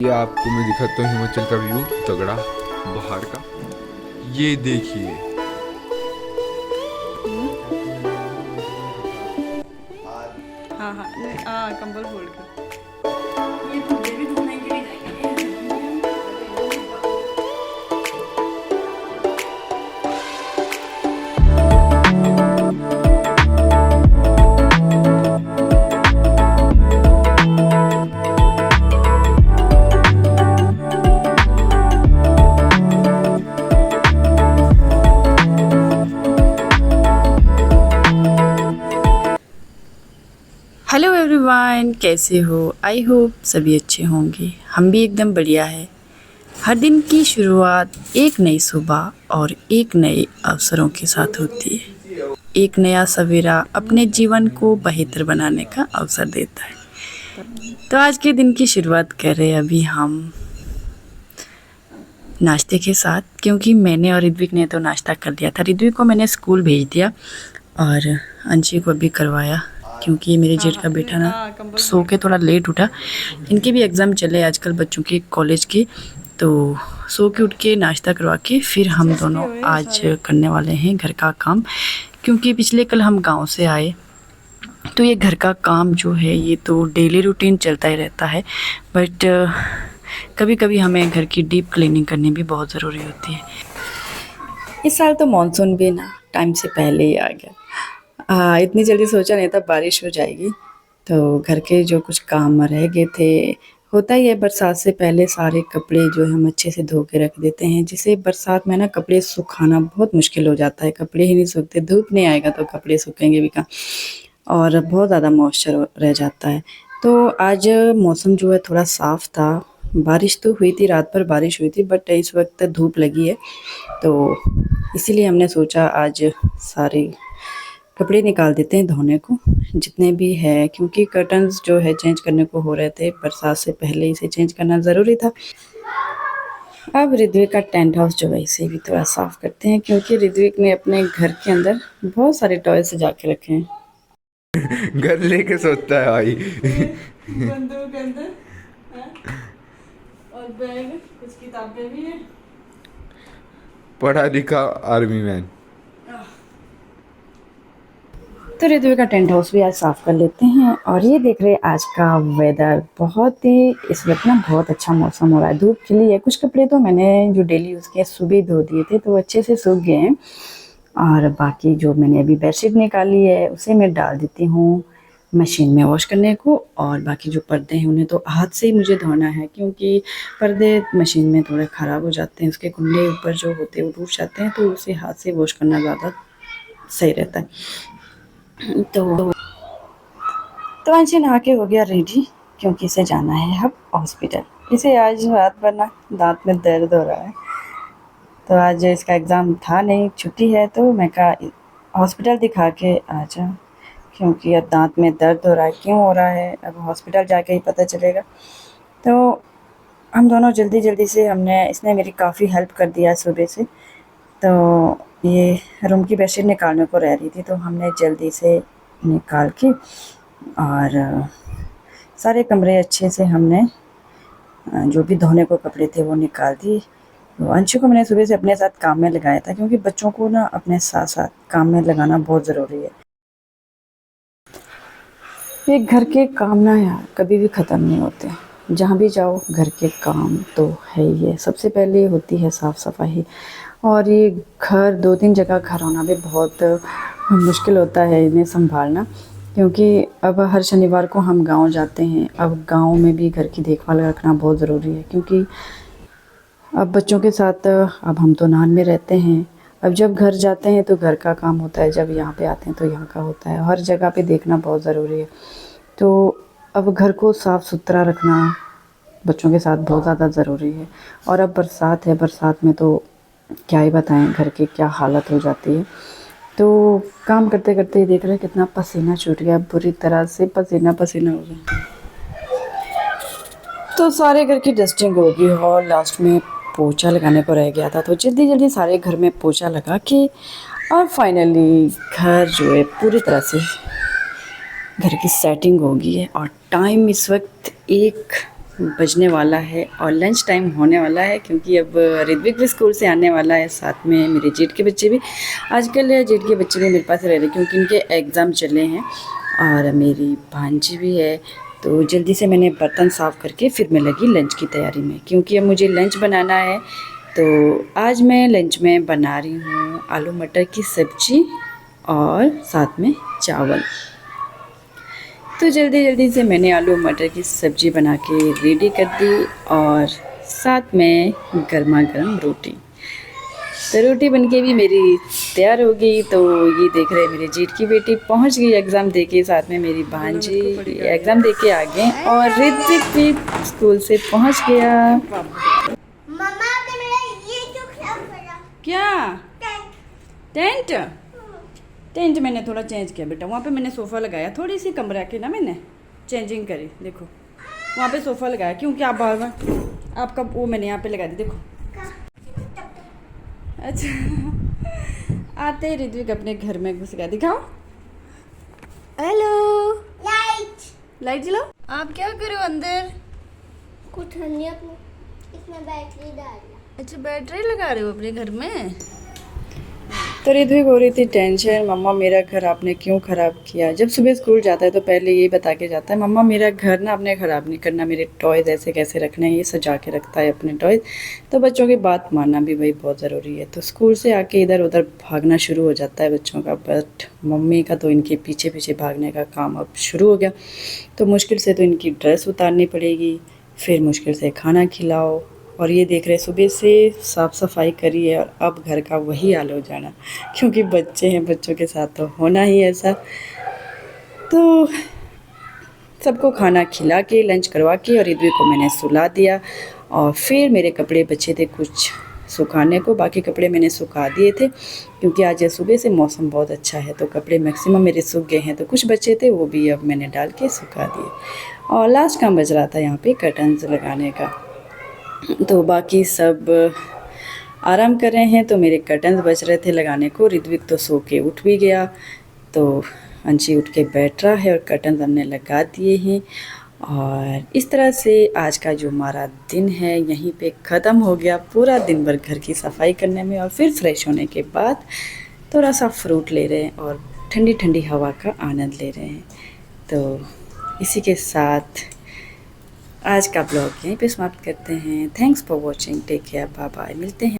ये आपको मैं दिखाता हूँ हिमाचल का व्यू तगड़ा बाहर का। ये देखिए, हाँ हाँ नहीं, हाँ कंबल फोल्ड के। हेलो एवरीवन, कैसे हो? आई होप सभी अच्छे होंगे। हम भी एकदम बढ़िया है। हर दिन की शुरुआत एक नई सुबह और एक नए अवसरों के साथ होती है। एक नया सवेरा अपने जीवन को बेहतर बनाने का अवसर देता है। तो आज के दिन की शुरुआत कर रहे हैं अभी हम नाश्ते के साथ, क्योंकि मैंने और ऋत्विक ने तो नाश्ता कर लिया था। ऋत्विक को मैंने स्कूल भेज दिया और अंशी को भी करवाया, क्योंकि मेरे जेठ का बेटा ना सो के थोड़ा लेट उठा। इनके भी एग्ज़ाम चले आजकल बच्चों के कॉलेज के, तो सो के उठ के नाश्ता करवा के फिर हम दोनों आज करने वाले हैं घर का काम। क्योंकि पिछले कल हम गांव से आए, तो ये घर का काम जो है ये तो डेली रूटीन चलता ही रहता है, बट कभी कभी हमें घर की डीप क्लीनिंग करनी भी बहुत ज़रूरी होती है। इस साल तो मानसून भी ना टाइम से पहले ही आ गया। इतनी जल्दी सोचा नहीं था बारिश हो जाएगी। तो घर के जो कुछ काम रह गए थे, होता ही है बरसात से पहले सारे कपड़े जो है हम अच्छे से धो के रख देते हैं। जिसे बरसात में ना कपड़े सुखाना बहुत मुश्किल हो जाता है, कपड़े ही नहीं सूखते। धूप नहीं आएगा तो कपड़े सूखेंगे भी कहाँ, और बहुत ज़्यादा मॉइस्चर रह जाता है। तो आज मौसम जो है थोड़ा साफ़ था। बारिश तो हुई थी, रात भर बारिश हुई थी, बट इस वक्त धूप लगी है। तो इसीलिए हमने सोचा आज सारे कपड़े निकाल देते हैं धोने को, जितने भी है, क्योंकि कर्टन्स जो है चेंज करने को हो रहे थे। बरसात से पहले इसे चेंज करना ज़रूरी था। अब ऋत्विक का टेंट हाउस जो है इसे भी थोड़ा साफ़ करते हैं, क्योंकि ऋत्विक ने अपने घर के अंदर बहुत सारे टॉय सजा के रखे हैं। घर लेके सोचता है भाई। बंदूक अंदर और बैग, कुछ किताबें भी हैं। पढ़ा लिखा आर्मी मैन। तो ऋतु का टेंट हाउस भी आज साफ़ कर लेते हैं। और ये देख रहे हैं आज का वेदर, बहुत ही इस वक्त ना बहुत अच्छा मौसम हो रहा है, धूप खिली है। कुछ कपड़े तो मैंने जो डेली यूज़ किए सुबह धो दिए थे, तो वो अच्छे से सूख गए हैं। और बाकी जो मैंने अभी बेडशीट निकाली है उसे मैं डाल देती हूँ मशीन में वॉश करने को। और बाकी जो पर्दे हैं उन्हें तो हाथ से ही मुझे धोना है, क्योंकि पर्दे मशीन में थोड़े ख़राब हो जाते हैं, उसके कुंडे ऊपर जो होते हैं वो टूट जाते हैं, तो उसे हाथ से वॉश करना ज़्यादा सही रहता है। तो अंशी नहा के हो गया रेडी, क्योंकि इसे जाना है अब हॉस्पिटल। इसे आज रात भर ना दांत में दर्द हो रहा है, तो आज इसका एग्ज़ाम था नहीं, छुट्टी है, तो मैं कहा हॉस्पिटल दिखा के आ जाऊँ, क्योंकि अब दांत में दर्द हो रहा है। क्यों हो रहा है अब हॉस्पिटल जाके ही पता चलेगा। तो हम दोनों जल्दी जल्दी से इसने मेरी काफ़ी हेल्प कर दिया सुबह से। तो ये रूम की बेडशीट निकालने को रह रही थी, तो हमने जल्दी से निकाल के और सारे कमरे अच्छे से हमने जो भी धोने को कपड़े थे वो निकाल दिए। तो अंशु को मैंने सुबह से अपने साथ काम में लगाया था, क्योंकि बच्चों को ना अपने साथ साथ काम में लगाना बहुत ज़रूरी है। ये घर के काम ना यार कभी भी ख़त्म नहीं होते। जहाँ भी जाओ घर के काम तो है ही है। सबसे पहले होती है साफ़ सफाई, और ये घर 2-3 जगह घर होना भी बहुत मुश्किल होता है इन्हें संभालना, क्योंकि अब हर शनिवार को हम गांव जाते हैं। अब गांव में भी घर की देखभाल रखना बहुत ज़रूरी है, क्योंकि अब बच्चों के साथ अब हम तो नान में रहते हैं। अब जब घर जाते हैं तो घर का काम होता है, जब यहाँ पे आते हैं तो यहाँ का होता है। हर जगह पे देखना बहुत ज़रूरी है। तो अब घर को साफ़ सुथरा रखना बच्चों के साथ बहुत ज़्यादा ज़रूरी है। और अब बरसात है, बरसात में तो क्या ही बताएं घर की क्या हालत हो जाती है। तो काम करते करते ही देख रहे हैं कितना पसीना छूट गया, बुरी तरह से पसीना पसीना हो गया। तो सारे घर की डस्टिंग होगी और लास्ट में पोछा लगाने को रह गया था, तो जल्दी जल्दी सारे घर में पोछा लगा के और फाइनली घर जो है पूरी तरह से घर की सेटिंग हो गई है। और टाइम इस वक्त 1 बजने वाला है और लंच टाइम होने वाला है, क्योंकि अब ऋत्विक भी स्कूल से आने वाला है, साथ में मेरे जेठ के बच्चे भी। आजकल जेठ के बच्चे भी मेरे पास रह रहे क्योंकि इनके एग्ज़ाम चले हैं, और मेरी भांजी भी है। तो जल्दी से मैंने बर्तन साफ़ करके फिर मैं लगी लंच की तैयारी में, क्योंकि अब मुझे लंच बनाना है। तो आज मैं लंच में बना रही हूँ आलू मटर की सब्ज़ी और साथ में चावल। तो जल्दी जल्दी से मैंने आलू मटर की सब्ज़ी बना के रेडी कर दी, और साथ में गर्मा गर्म रोटी। तो रोटी बनके भी मेरी तैयार हो गई। तो ये देख रहे हैं मेरे जेठ की बेटी पहुंच गई एग्ज़ाम देके, साथ में मेरी भांजी एग्ज़ाम देके आ गए, और ऋत्विक भी स्कूल से पहुंच गया। मम्मा तो मेरा ये क्यों खराब करा? क्या टेंट? टेंट मैंने थोड़ा चेंज किया बेटा, वहाँ पे मैंने सोफ़ा लगाया, थोड़ी सी कमरा के ना मैंने चेंजिंग करी। देखो वहाँ पे सोफ़ा लगाया, क्योंकि आप बार बार आपका वो मैंने यहाँ पे लगा दी। देखो अच्छा आते ही ऋत्विक अपने घर में घुस गया। दिखाओ, हेलो, लाइट जलाओ। आप क्या करो अंदर? कुछ नहीं, अपने इसमें बैटरी डालना। अच्छा बैटरी लगा रहे हो अपने घर में? तो ऋत्विक हो रही थी टेंशन, मम्मा मेरा घर आपने क्यों ख़राब किया। जब सुबह स्कूल जाता है तो पहले यही बता के जाता है, मम्मा मेरा घर ना आपने ख़राब नहीं करना, मेरे टॉयज़ ऐसे कैसे रखने हैं, ये सजा के रखता है अपने टॉयज़। तो बच्चों की बात मानना भी भाई बहुत ज़रूरी है। तो स्कूल से आके इधर उधर भागना शुरू हो जाता है बच्चों का, बट मम्मी का तो इनके पीछे पीछे भागने का काम अब शुरू हो गया। तो मुश्किल से तो इनकी ड्रेस उतारनी पड़ेगी, फिर मुश्किल से खाना खिलाओ, और ये देख रहे सुबह से साफ़ सफाई करी है, और अब घर का वही हाल हो जाना, क्योंकि बच्चे हैं, बच्चों के साथ तो होना ही ऐसा। तो सबको खाना खिला के लंच करवा के और ऋत्विक को मैंने सुला दिया, और फिर मेरे कपड़े बचे थे कुछ सुखाने को, बाकी कपड़े मैंने सुखा दिए थे, क्योंकि आज सुबह से मौसम बहुत अच्छा है। तो कपड़े मैक्सिमम मेरे सूख गए हैं, तो कुछ बचे थे वो भी अब मैंने डाल के सुखा दिए। और लास्ट काम बच रहा था यहाँ पे कर्टन्स लगाने का, तो बाकी सब आराम कर रहे हैं। तो मेरे कर्टन्स बच रहे थे लगाने को। ऋत्विक तो सो के उठ भी गया, तो अंशी उठ के बैठ रहा है और कर्टन्स हमने लगा दिए हैं। और इस तरह से आज का जो हमारा दिन है यहीं पे ख़त्म हो गया। पूरा दिन भर घर की सफाई करने में, और फिर फ्रेश होने के बाद थोड़ा सा फ्रूट ले रहे हैं और ठंडी ठंडी हवा का आनंद ले रहे हैं। तो इसी के साथ आज का ब्लॉग यहीं पे समाप्त करते हैं। Thanks for watching, take care, bye bye, मिलते हैं।